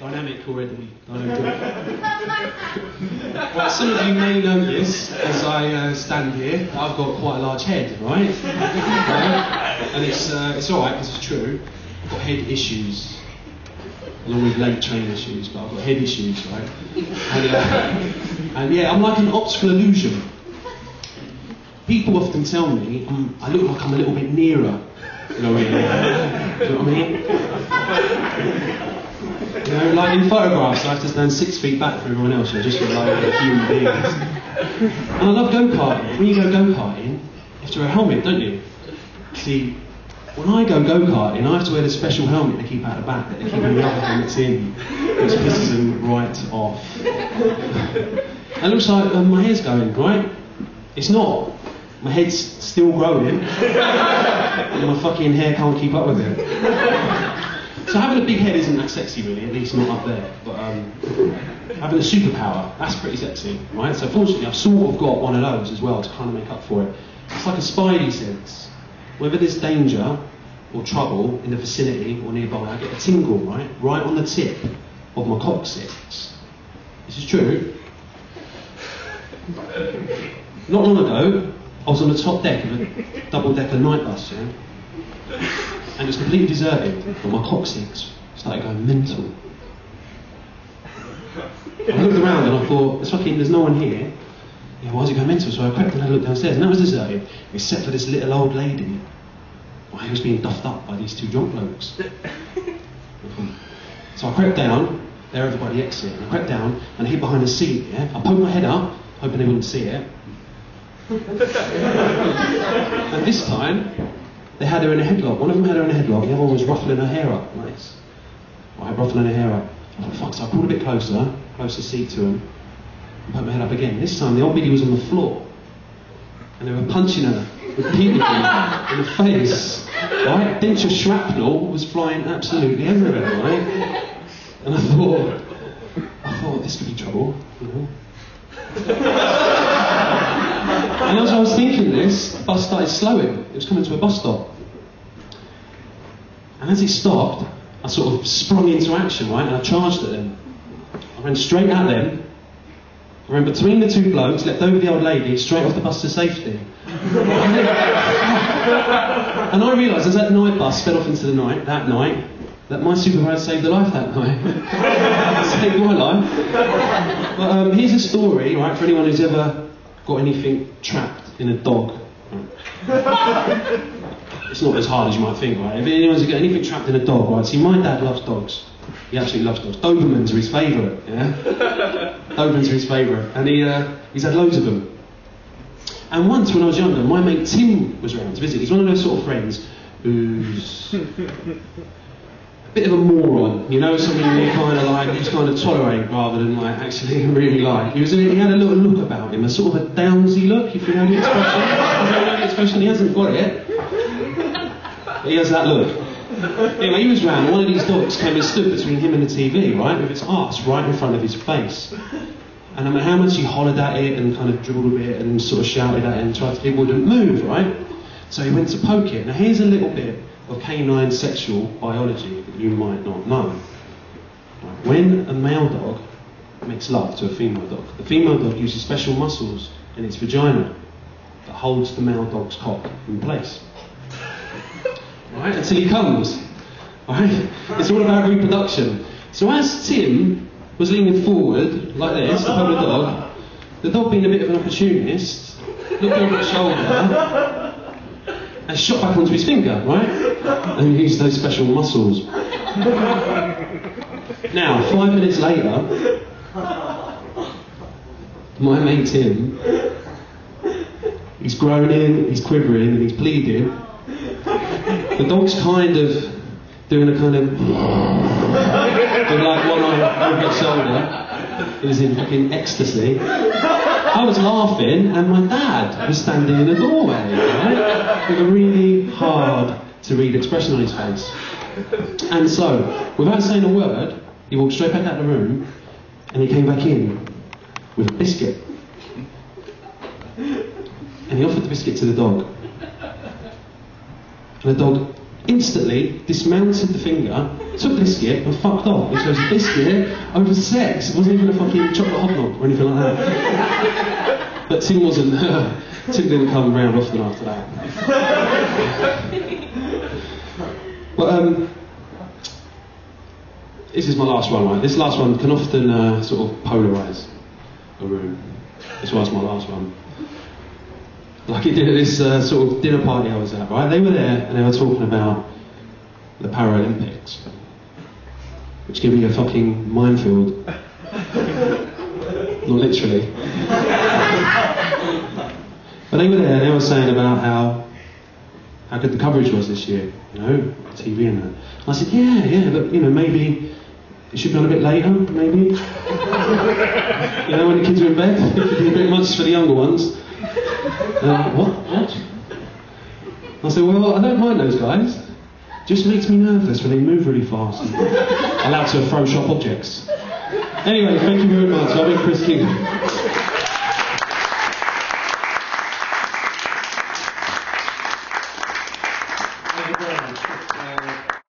Dynamic already. Well, some of you may notice as I stand here, I've got quite a large head, right? And it's alright because it's true. I've got head issues, along with leg train issues, but I've got head issues, right? And yeah, I'm like an optical illusion. People often tell me I look like I'm a little bit nearer. You know what I mean? You know, like in photographs, I have to stand 6 feet back from everyone else, just look like human beings. And I love go-karting. When you go go-karting, you have to wear a helmet, don't you? See, when I go go-karting, I have to wear the special helmet to keep out the back, to keep all the other helmets in, which pisses them right off. And it looks like my hair's going, right? It's not. My head's still growing, and my fucking hair can't keep up with it. So having a big head isn't that sexy really, at least not up there. But having a superpower, that's pretty sexy, right? So fortunately I've sort of got one of those as well to kind of make up for it. It's like a spidey sense. Whether there's danger or trouble in the vicinity or nearby, I get a tingle, right? Right on the tip of my coccyx. This is true. Not long ago, I was on the top deck of a double-decker night bus, yeah? And it was completely deserted, but my coccyx started going mental. I looked around and I thought, there's no one here. Yeah, why is it going mental? So I crept and I looked downstairs, and that was deserted, except for this little old lady. Well, he was being duffed up by these 2 drunk blokes. So I crept down, there everybody exit, and I crept down and I hid behind a seat, yeah? I poked my head up, hoping they wouldn't see it. And this time, they had her in a headlock. One of them had her in a headlock, the other one was ruffling her hair up. Nice. Right, ruffling her hair up. I thought, fuck, so I pulled a bit closer seat to him, and poked my head up again. This time, the old biddy was on the floor, and they were punching her repeatedly in the face. Right? Denture shrapnel was flying absolutely everywhere, right? And I thought, this could be trouble, you know? And as I was thinking this, the bus started slowing. It was coming to a bus stop. And as it stopped, I sort of sprung into action, right? And I charged at them. I ran straight at them. I ran between the 2 blokes, leapt over the old lady, straight off the bus to safety. And I realised as that night bus sped off into the night, that my superpower saved a life that night. Saved my life. But here's a story, right, for anyone who's ever got anything trapped in a dog. Right? It's not as hard as you might think, right? If anyone's got anything trapped in a dog, right? See, my dad loves dogs. He absolutely loves dogs. Dobermans are his favourite, yeah? Dobermans are his favourite. And he's had loads of them. And once when I was younger, my mate Tim was around to visit. He's one of those sort of friends who's a bit of a moron, you know, somebody you kind of like, you just kind of tolerate rather than like actually really like. He had a little look about him, a sort of a Downsy look, if you know the expression. He hasn't got it. But he has that look. Anyway, he was round, one of these dogs came and stood between him and the TV, right, with its arse right in front of his face. And no matter how much he hollered at it and kind of dribbled a bit and sort of shouted at it and tried to, it wouldn't move, right? So he went to poke it. Now here's a little bit of canine sexual biology that you might not know. Right. When a male dog makes love to a female dog, the female dog uses special muscles in its vagina that holds the male dog's cock in place. Right, until he comes. Right? It's all about reproduction. So as Tim was leaning forward, like this, to hold the dog being a bit of an opportunist, looked over his shoulder and shot back onto his finger, right? And used those special muscles. Now, 5 minutes later, my mate Tim, he's groaning, he's quivering, and he's bleeding. The dog's kind of doing a kind of with like one eye over his shoulder. He was in fucking ecstasy. I was laughing, and my dad was standing in the doorway, right, with a really hard to read expression on his face. And so, without saying a word, he walked straight back out of the room, and he came back in with a biscuit. And he offered the biscuit to the dog. And the dog instantly dismounted the finger, took the biscuit and fucked off. He chose a biscuit over sex. It wasn't even a fucking chocolate hobnob or anything like that. But Tim wasn't. Tim didn't come round often after that. But this is my last one, right? This last one can often sort of polarise a room. That's why it's my last one. Like it did at this sort of dinner party I was at, right? They were there and they were talking about the Paralympics, which gave me a fucking minefield. Not literally. But they were there and they were saying about how good the coverage was this year, you know, TV and that. And I said, yeah, but you know, maybe it should be on a bit later, maybe. You know, when the kids are in bed, it could be a bit much for the younger ones. What? I said, well, I don't mind those guys. Just makes me nervous when they move really fast and allowed to throw sharp objects. Anyway, thank you very much. I've been Chris Kingham.